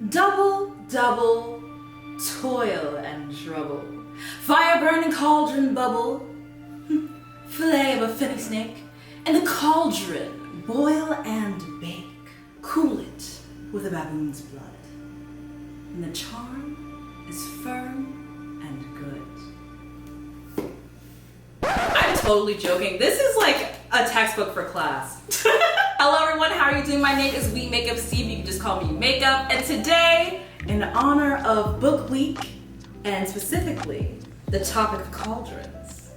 Double, toil and trouble. Fire burning cauldron bubble. Fillet of a finny snake. In the cauldron, boil and bake. Cool it with a baboon's blood. And the charm is firm and good. I'm totally joking. This is like a textbook for class. Hello everyone, how are you doing? My name is We Makeup Steve. You can just call me Makeup. And today, in honor of Book Week, and specifically the topic of cauldrons,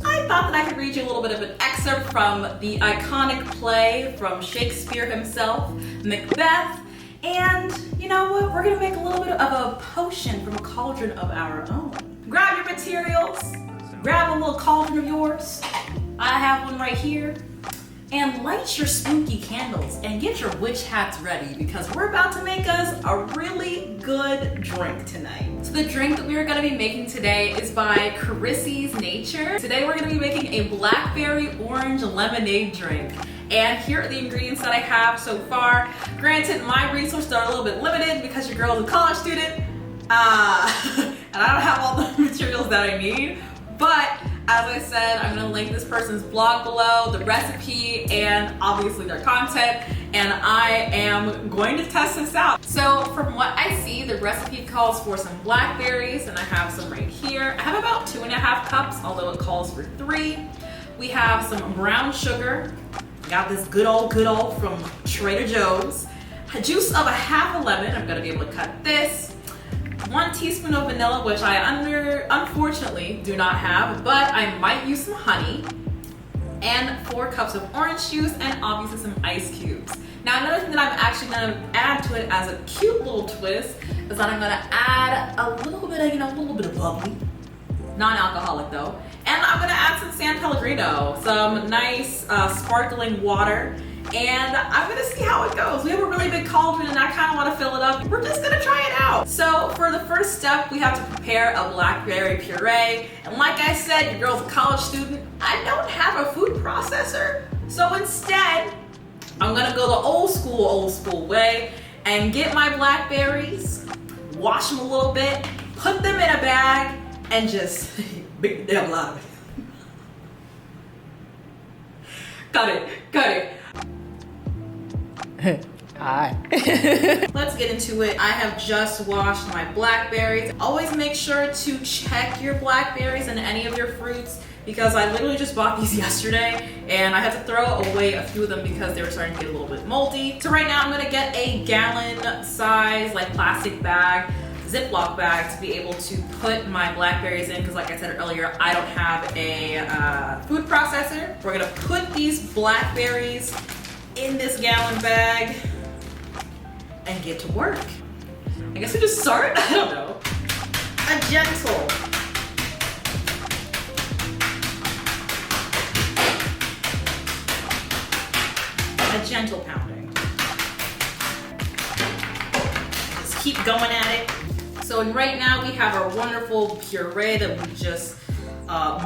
I thought that I could read you a little bit of an excerpt from the iconic play from Shakespeare himself, Macbeth. And you know what? We're gonna make a little bit of a potion from a cauldron of our own. Grab your materials, grab a little cauldron of yours. I have one right here. And light your spooky candles and get your witch hats ready because we're about to make us a really good drink tonight. So the drink that we are gonna be making today is by Chrissaysnature. Today we're gonna be making a blackberry orange lemonade drink. And here are the ingredients that I have so far. Granted, my resources are a little bit limited because your girl's a college student. And I don't have all the materials that I need. But as I said, I'm gonna link this person's blog below, the recipe, and obviously their content, and I am going to test this out. So from what I see, the recipe calls for some blackberries, and I have some right here. I have about 2.5 cups, although it calls for 3. We have some brown sugar. Got this good old from Trader Joe's. A juice of a half a lemon. I'm gonna be able to cut this. 1 teaspoon of vanilla, which I unfortunately do not have, but I might use some honey, and 4 cups of orange juice, and obviously some ice cubes. Now another thing that I'm actually gonna add to it as a cute little twist is that I'm gonna add a little bit of bubbly, non-alcoholic though, and I'm gonna add some San Pellegrino, some nice sparkling water. And I'm gonna see how it goes. We have a really big cauldron and I kind of want to fill it up. We're just gonna try it out. So for the first step, we have to prepare a blackberry puree. And like I said, your girl's a college student. I don't have a food processor. So instead, I'm gonna go the old school way and get my blackberries, wash them a little bit, put them in a bag, and just big damn loud. Cut it. Hi. Let's get into it. I have just washed my blackberries. Always make sure to check your blackberries and any of your fruits because I literally just bought these yesterday and I had to throw away a few of them because they were starting to get a little bit moldy. So right now I'm gonna get a gallon size like plastic bag, Ziploc bag to be able to put my blackberries in because like I said earlier, I don't have a food processor. We're gonna put these blackberries in this gallon bag and get to work. I guess we just start, I don't know. A gentle pounding. Just keep going at it. So and right now we have our wonderful puree that we just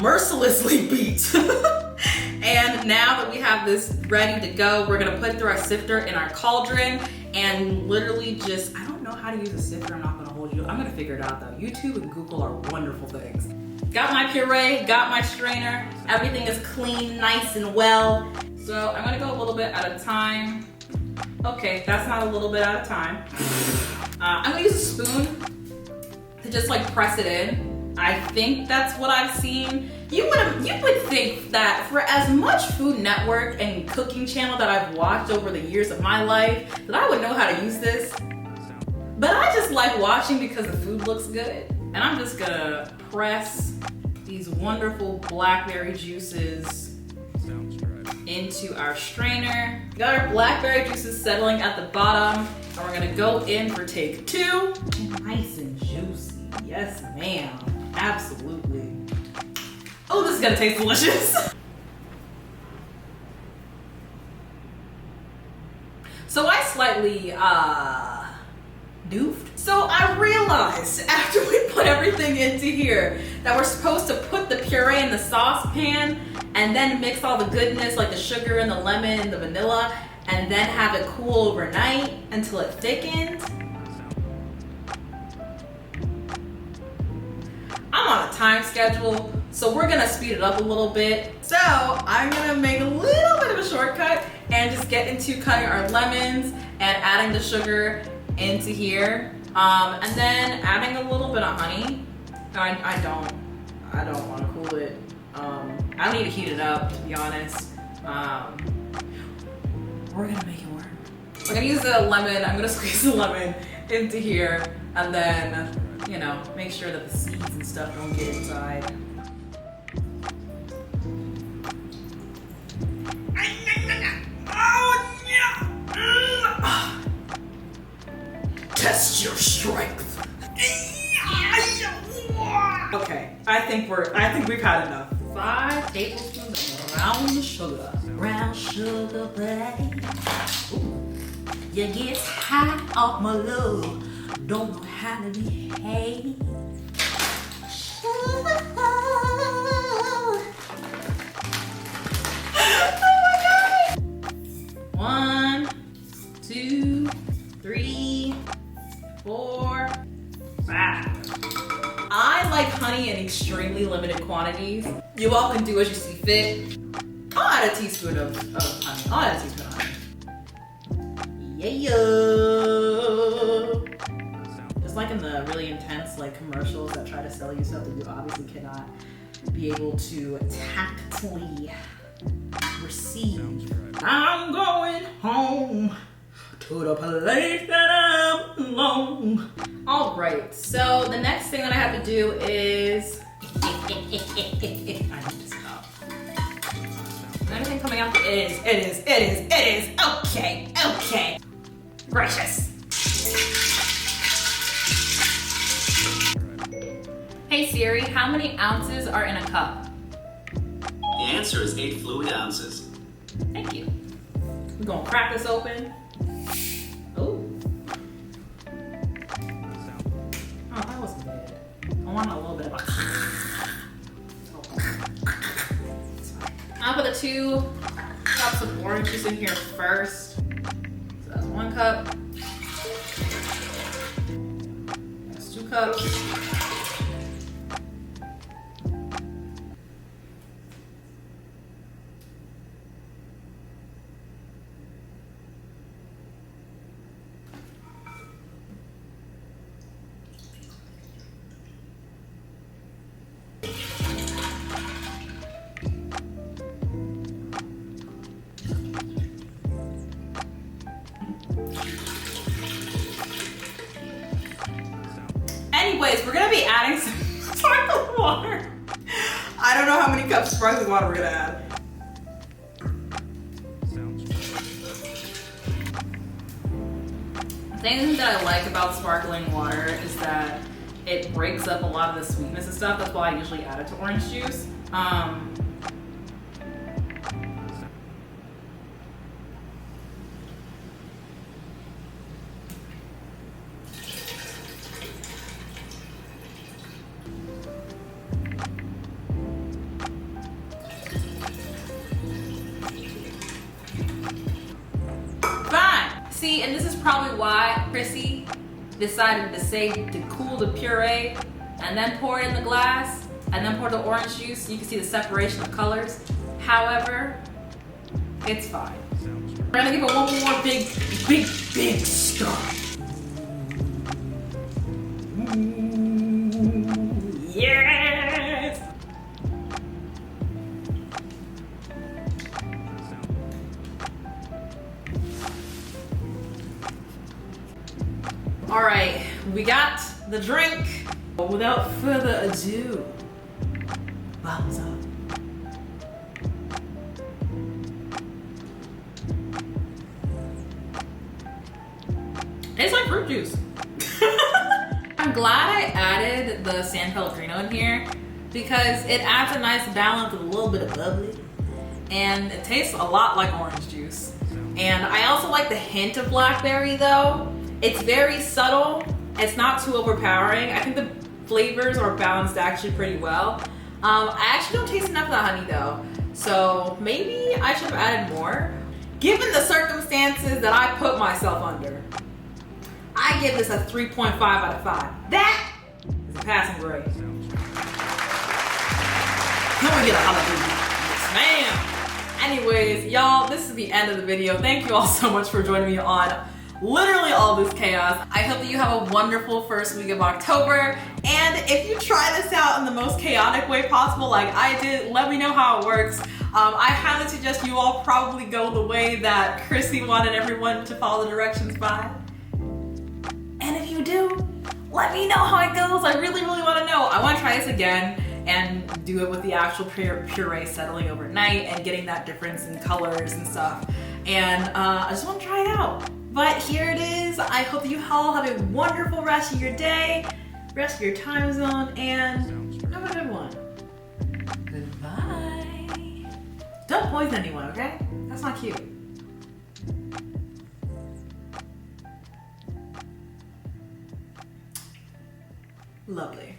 mercilessly beat. And now that we have this ready to go, we're gonna put it through our sifter in our cauldron and literally just, I don't know how to use a sifter, I'm not gonna hold you. I'm gonna figure it out though. YouTube and Google are wonderful things. Got my puree, got my strainer. Everything is clean, nice and well. So I'm gonna go a little bit at a time. Okay, that's not a little bit at a time. I'm gonna use a spoon to just like press it in. I think that's what I've seen. You would think that for as much Food Network and cooking channel that I've watched over the years of my life, that I would know how to use this. But I just like watching because the food looks good. And I'm just gonna press these wonderful blackberry juices into our strainer. Got our blackberry juices settling at the bottom. And we're gonna go in for take 2. Nice and juicy, yes ma'am. Absolutely. Oh, this is gonna taste delicious. So I slightly doofed. So I realized after we put everything into here that we're supposed to put the puree in the saucepan and then mix all the goodness like the sugar and the lemon and the vanilla and then have it cool overnight until it thickens. I'm on a time schedule, so we're gonna speed it up a little bit. So I'm gonna make a little bit of a shortcut and just get into cutting our lemons and adding the sugar into here. And then adding a little bit of honey. I don't wanna cool it. I don't need to heat it up, to be honest. We're gonna make it work. I'm gonna use the lemon, I'm gonna squeeze the lemon into here and then, you know, make sure that the seeds and stuff don't get inside. Test your strength. Okay, I think we've had enough. 5 tablespoons of brown sugar. Brown sugar, babe. Ooh. You get high off my love. Don't know how to behave. Oh my God! 1, 2, 3, 4, 5. I like honey in extremely limited quantities. You all can do as you see fit. I'll add a teaspoon of honey. I'll add a teaspoon of honey. Yeah. Just like in the really intense like commercials that try to sell you stuff that you obviously cannot be able to tactfully receive. I'm going home to the place that I belong. All right, so the next thing that I have to do is I need to stop. Anything coming out? It is. Okay. Gracious. Hey Siri, how many ounces are in a cup? The answer is 8 fluid ounces. Thank you. We're gonna crack this open. Ooh. Oh, that wasn't good. I want a little bit of a. I'll put the 2 cups of orange juice in here first. So that's 1 cup. That's 2 cups. Anyways, we're gonna be adding some sparkling water. I don't know how many cups of sparkling water we're gonna add. The thing that I like about sparkling water is that it breaks up a lot of the sweetness and stuff. That's why I usually add it to orange juice. See, and this is probably why Chrissy decided to say to cool the puree and then pour it in the glass and then pour the orange juice so you can see the separation of colors. However, it's fine. We're gonna give it one more big stir. Yes! All right, we got the drink. Without further ado, bottoms up. Tastes like fruit juice. I'm glad I added the San Pellegrino in here because it adds a nice balance with a little bit of bubbly and it tastes a lot like orange juice. And I also like the hint of blackberry though. It's very subtle. It's not too overpowering. I think the flavors are balanced actually pretty well. I actually don't taste enough of the honey though. So maybe I should have added more. Given the circumstances that I put myself under, I give this a 3.5 out of 5. That is a passing grade. Can we get a hallelujah? Yes, ma'am. Anyways, y'all, this is the end of the video. Thank you all so much for joining me on literally all this chaos. I hope that you have a wonderful first week of October. And if you try this out in the most chaotic way possible, like I did, let me know how it works. I highly suggest you all probably go the way that Chrissy wanted everyone to follow the directions by. And if you do, let me know how it goes. I really, really want to know. I want to try this again and do it with the actual puree settling overnight and getting that difference in colors and stuff. And I just want to try it out. But here it is. I hope that you all have a wonderful rest of your day, rest of your time zone, and have a good one. Goodbye. Don't poison anyone, okay? That's not cute. Lovely.